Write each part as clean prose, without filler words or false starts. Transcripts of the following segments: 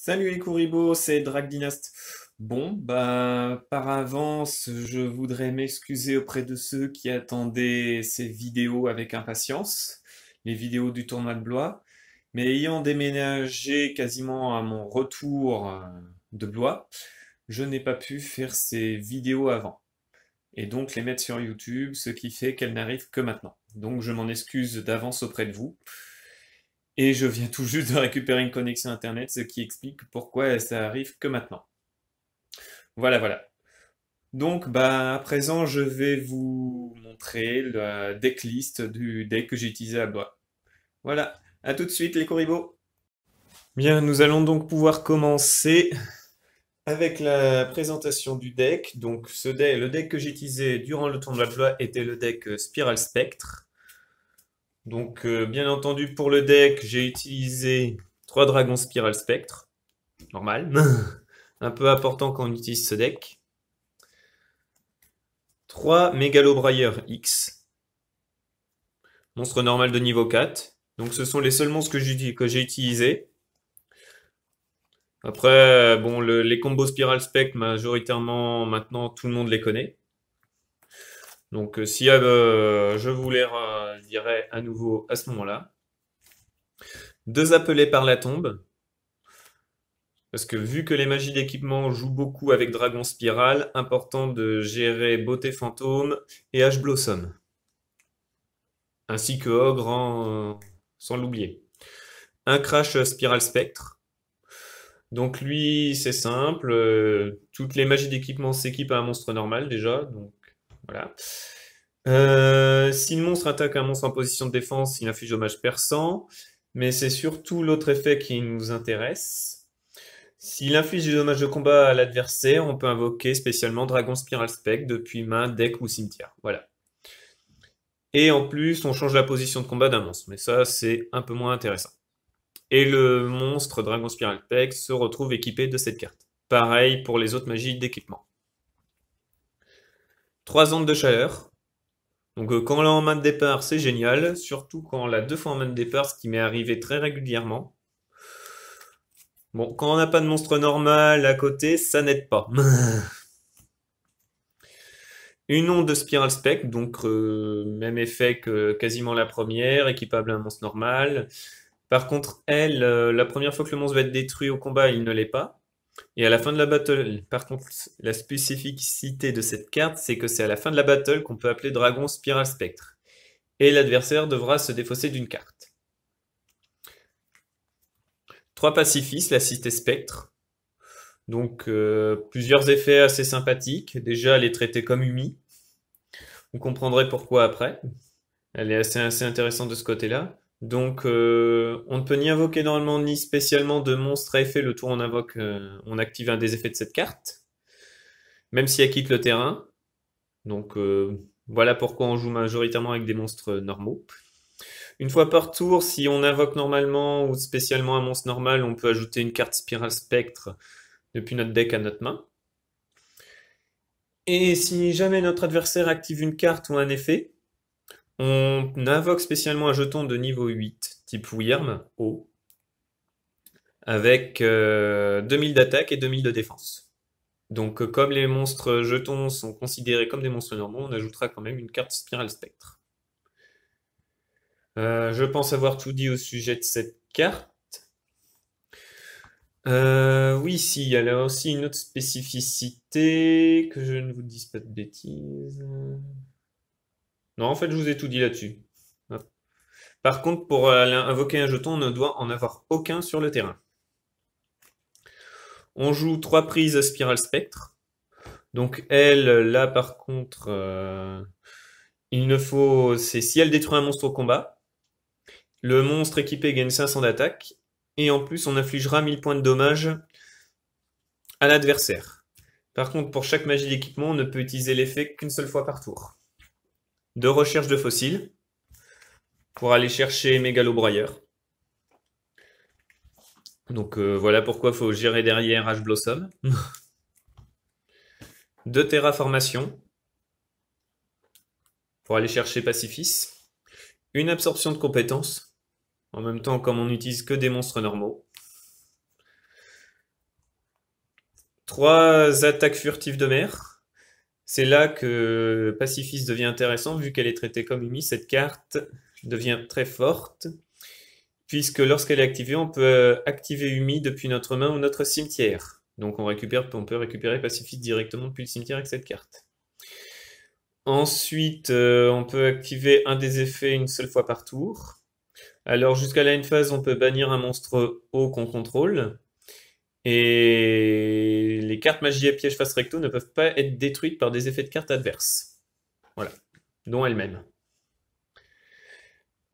Salut les Kouribos, c'est Drag Dynast. Bon, bah, par avance, je voudrais m'excuser auprès de ceux qui attendaient ces vidéos avec impatience, les vidéos du tournoi de Blois. Mais ayant déménagé quasiment à mon retour de Blois, je n'ai pas pu faire ces vidéos avant. Et donc les mettre sur YouTube, ce qui fait qu'elles n'arrivent que maintenant. Donc je m'en excuse d'avance auprès de vous. Et je viens tout juste de récupérer une connexion Internet, ce qui explique pourquoi ça arrive que maintenant. Voilà, voilà. Donc, bah, à présent, je vais vous montrer la decklist du deck que j'ai utilisé à Blois. Voilà. À tout de suite, les Coribos. Bien, nous allons donc pouvoir commencer avec la présentation du deck. Donc, le deck que j'ai utilisé durant le tournoi de Blois était le deck Spiral Spectre. Donc, bien entendu, pour le deck, j'ai utilisé 3 dragons Spiral Spectre. Normal. Un peu important quand on utilise ce deck. 3 Mégalobrailleur X. Monstre normal de niveau 4. Donc ce sont les seuls monstres que j'ai utilisés. Après, bon, les combos Spiral Spectre, majoritairement, maintenant, tout le monde les connaît. Donc si je vous les dirai à nouveau à ce moment-là. 2 appelés par la tombe. Parce que vu que les magies d'équipement jouent beaucoup avec Dragon Spiral, important de gérer Beauté Fantôme et H Blossom. Ainsi que Ogre sans l'oublier. Un Crash Spiral Spectre. Donc lui, c'est simple. Toutes les magies d'équipement s'équipent à un monstre normal déjà. Donc voilà. Si le monstre attaque un monstre en position de défense, il inflige dommage perçant. Mais c'est surtout l'autre effet qui nous intéresse. S'il inflige des dommages de combat à l'adversaire, on peut invoquer spécialement Dragon Spiral Spectre depuis main, deck ou cimetière. Voilà. Et en plus, on change la position de combat d'un monstre. Mais ça, c'est un peu moins intéressant. Et le monstre Dragon Spiral Spectre se retrouve équipé de cette carte. Pareil pour les autres magies d'équipement. 3 ondes de chaleur. Donc quand on l'a en main de départ, c'est génial. Surtout quand on l'a 2 fois en main de départ, ce qui m'est arrivé très régulièrement. Bon, quand on n'a pas de monstre normal à côté, ça n'aide pas. Une onde de Spiral Spectre, donc même effet que quasiment la première, équipable à un monstre normal. Par contre, elle, la première fois que le monstre va être détruit au combat, il ne l'est pas. Et à la fin de la battle, par contre, la spécificité de cette carte, c'est que c'est à la fin de la battle qu'on peut appeler Dragon Spiral Spectre. Et l'adversaire devra se défausser d'une carte. 3 pacifistes, la cité Spectre. Donc plusieurs effets assez sympathiques. Déjà, elle est traitée comme Umi. Vous comprendrez pourquoi après. Elle est assez intéressante de ce côté-là. Donc on ne peut ni invoquer normalement ni spécialement de monstre à effet le tour on active un des effets de cette carte. Même si elle quitte le terrain. Donc voilà pourquoi on joue majoritairement avec des monstres normaux. Une fois par tour, si on invoque normalement ou spécialement un monstre normal, on peut ajouter une carte Spiral Spectre depuis notre deck à notre main. Et si jamais notre adversaire active une carte ou un effet, on invoque spécialement un jeton de niveau 8, type Wyrm, haut, avec 2000 d'attaque et 2000 de défense. Donc comme les monstres jetons sont considérés comme des monstres normaux, on ajoutera quand même une carte Spiral Spectre. Je pense avoir tout dit au sujet de cette carte. Oui, si, il y a là aussi une autre spécificité, que je ne vous dise pas de bêtises. Non, en fait, je vous ai tout dit là-dessus. Hop. Par contre, pour invoquer un jeton, on ne doit en avoir aucun sur le terrain. On joue 3 prises Spiral Spectre. Donc elle, là par contre, il ne faut... C'est si elle détruit un monstre au combat, le monstre équipé gagne 500 d'attaque, et en plus on infligera 1000 points de dommage à l'adversaire. Par contre, pour chaque magie d'équipement, on ne peut utiliser l'effet qu'une seule fois par tour. De recherche de fossiles, pour aller chercher Mégalobrailleur. Donc voilà pourquoi il faut gérer derrière H Blossom. De terraformation, pour aller chercher Pacifis. Une absorption de compétences, en même temps comme on n'utilise que des monstres normaux. 3 attaques furtives de mer. C'est là que Pacifiste devient intéressant, vu qu'elle est traitée comme Umi. Cette carte devient très forte, puisque lorsqu'elle est activée, on peut activer Umi depuis notre main ou notre cimetière. Donc on peut récupérer Pacifiste directement depuis le cimetière avec cette carte. Ensuite, on peut activer un des effets une seule fois par tour. Alors jusqu'à la end phase, on peut bannir un monstre haut qu'on contrôle. Et les cartes magie et piège face recto ne peuvent pas être détruites par des effets de cartes adverses. Voilà, dont elles-mêmes.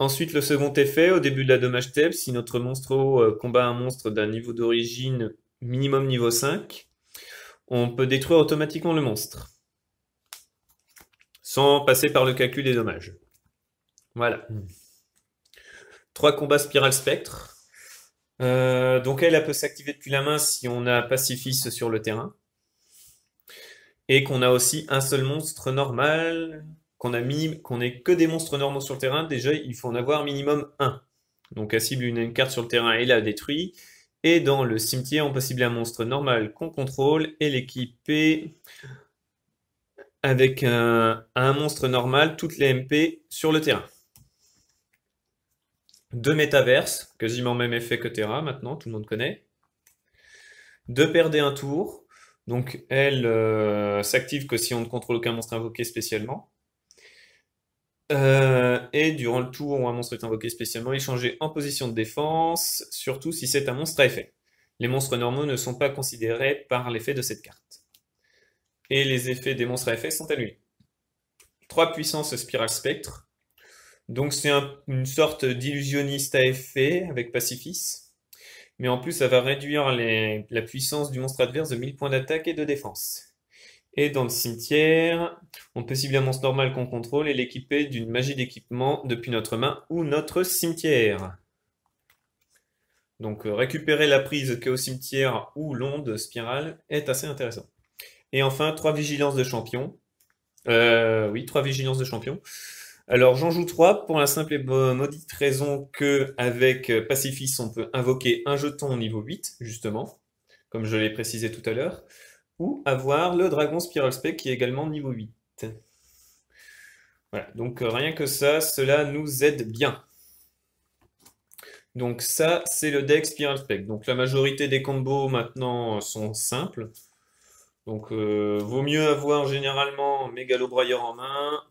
Ensuite, le second effet, au début de la dommage table, si notre monstre haut combat un monstre d'un niveau d'origine minimum niveau 5, on peut détruire automatiquement le monstre, sans passer par le calcul des dommages. Voilà. 3 combats Spiral Spectre. Donc elle peut s'activer depuis la main si on a Pacifiste sur le terrain. Et qu'on a aussi un seul monstre normal, qu'on ait que des monstres normaux sur le terrain. Déjà, il faut en avoir minimum 1. Donc elle cible une carte sur le terrain et la détruit. Et dans le cimetière, on peut cibler un monstre normal qu'on contrôle et l'équiper avec un monstre normal, toutes les MP sur le terrain. 2 métaverses, quasiment même effet que Terra maintenant, tout le monde connaît. 2 perdez un tour, donc elle s'active que si on ne contrôle aucun monstre invoqué spécialement. Et durant le tour où un monstre est invoqué spécialement, il est changé en position de défense, surtout si c'est un monstre à effet. Les monstres normaux ne sont pas considérés par l'effet de cette carte. Et les effets des monstres à effet sont annulés. 3 puissances Spiral Spectre. Donc c'est une sorte d'illusionniste à effet avec Pacifiste. Mais en plus, ça va réduire la puissance du monstre adverse de 1000 points d'attaque et de défense. Et dans le cimetière, on peut cibler un monstre normal qu'on contrôle et l'équiper d'une magie d'équipement depuis notre main ou notre cimetière. Donc récupérer la prise qu'est au cimetière ou l'onde spirale est assez intéressant. Et enfin, 3 vigilances de champion. Oui, 3 vigilances de champion. Alors j'en joue 3 pour la simple et maudite raison que avec Pacifiste, on peut invoquer un jeton au niveau 8, justement, comme je l'ai précisé tout à l'heure, ou avoir le dragon Spiral Spec qui est également niveau 8. Voilà, donc rien que ça, cela nous aide bien. Donc ça, c'est le deck Spiral Spec. Donc la majorité des combos maintenant sont simples. Donc vaut mieux avoir généralement Mégalo-Brailleur en main,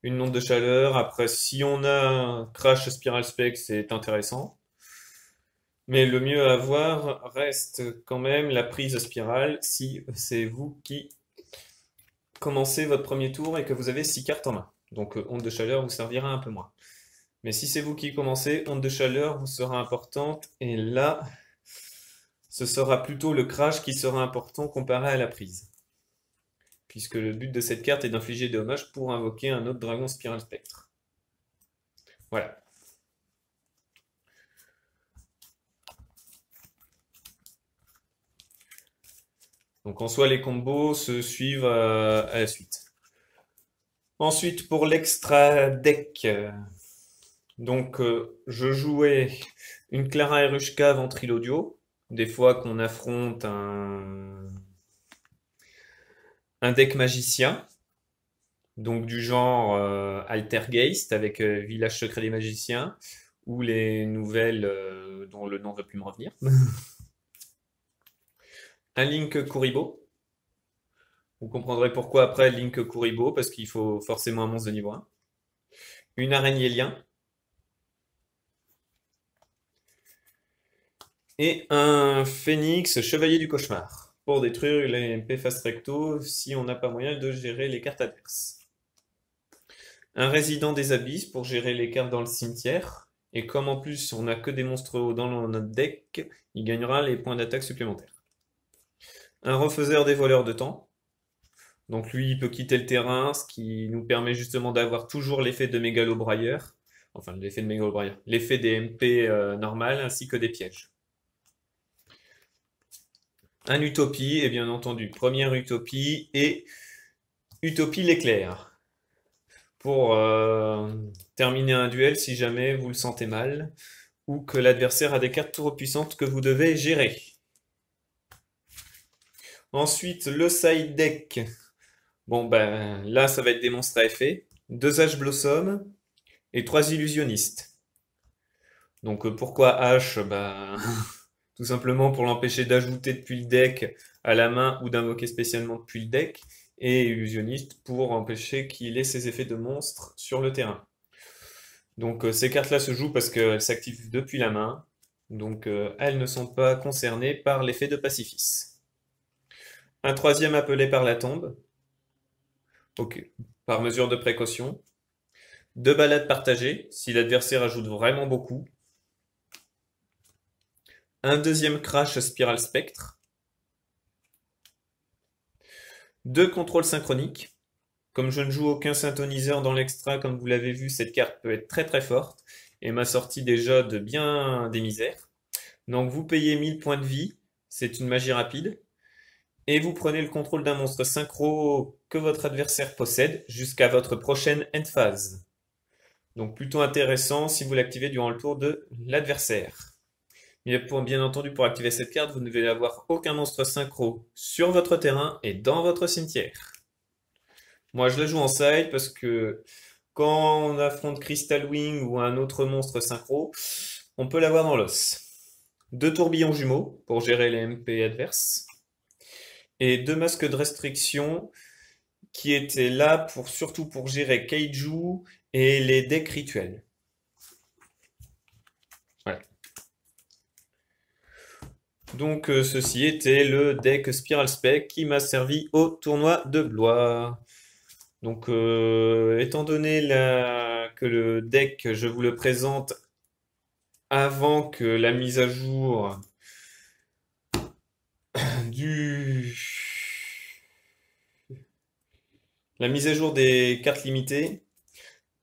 une onde de chaleur. Après, si on a Crash Spiral Spec, c'est intéressant. Mais le mieux à avoir reste quand même la prise spirale si c'est vous qui commencez votre premier tour et que vous avez 6 cartes en main. Donc onde de chaleur vous servira un peu moins. Mais si c'est vous qui commencez, onde de chaleur vous sera importante. Et là, ce sera plutôt le crash qui sera important comparé à la prise. Puisque le but de cette carte est d'infliger des dommages pour invoquer un autre dragon Spiral Spectre. Voilà. Donc en soi, les combos se suivent à la suite. Ensuite, pour l'extra deck, donc je jouais une Clara Erushka Ventrilodio, des fois qu'on affronte un deck magicien, donc du genre Altergeist avec Village Secret des Magiciens, ou les nouvelles dont le nom ne va plus me revenir. Un Link Kuribo. Vous comprendrez pourquoi après Link Kuribo, parce qu'il faut forcément un monstre de niveau 1. Une araignée lien. Et un phénix chevalier du cauchemar. Pour détruire les MP face recto si on n'a pas moyen de gérer les cartes adverses. Un résident des abysses pour gérer les cartes dans le cimetière. Et comme en plus on n'a que des monstres hauts dans notre deck, il gagnera les points d'attaque supplémentaires. Un refaiseur des voleurs de temps. Donc lui, il peut quitter le terrain, ce qui nous permet justement d'avoir toujours l'effet de Mégalo-Brailleur. Enfin, l'effet de Mégalo-Brailleur. L'effet des MP normales ainsi que des pièges. Un Utopie, et bien entendu, première Utopie et Utopie l'éclair. Pour terminer un duel si jamais vous le sentez mal ou que l'adversaire a des cartes trop puissantes que vous devez gérer. Ensuite, le side deck. Bon, ben là, ça va être des monstres à effet. 2 H Blossom et 3 illusionnistes. Donc pourquoi H? Ben, tout simplement pour l'empêcher d'ajouter depuis le deck à la main ou d'invoquer spécialement depuis le deck. Et illusionniste pour empêcher qu'il ait ses effets de monstre sur le terrain. Donc ces cartes-là se jouent parce qu'elles s'activent depuis la main. Donc elles ne sont pas concernées par l'effet de pacifisme. Un troisième appelé par la tombe. Ok. Par mesure de précaution. 2 balades partagées, si l'adversaire ajoute vraiment beaucoup. Un deuxième crash Spiral Spectre. 2 contrôles synchroniques. Comme je ne joue aucun synthoniseur dans l'extra, comme vous l'avez vu, cette carte peut être très très forte et m'a sorti déjà de bien des misères. Donc vous payez 1000 points de vie, c'est une magie rapide, et vous prenez le contrôle d'un monstre synchro que votre adversaire possède jusqu'à votre prochaine end phase. Donc plutôt intéressant si vous l'activez durant le tour de l'adversaire. Bien entendu, pour activer cette carte, vous ne devez avoir aucun monstre synchro sur votre terrain et dans votre cimetière. Moi, je la joue en side parce que quand on affronte Crystal Wing ou un autre monstre synchro, on peut l'avoir dans l'os. 2 tourbillons jumeaux pour gérer les MP adverses. Et 2 masques de restriction qui étaient là surtout pour gérer Kaiju et les decks rituels. Voilà. Donc ceci était le deck Spiral Spec qui m'a servi au tournoi de Blois. Donc étant donné que le deck, je vous le présente avant que la mise à jour du la mise à jour des cartes limitées,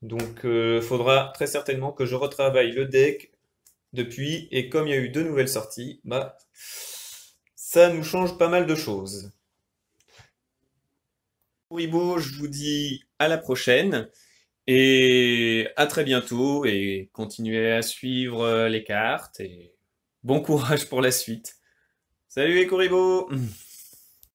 donc faudra très certainement que je retravaille le deck depuis, et comme il y a eu 2 nouvelles sorties, bah ça nous change pas mal de choses. Pour Ibo, je vous dis à la prochaine et à très bientôt, et continuez à suivre les cartes et bon courage pour la suite. Salut les Corribo!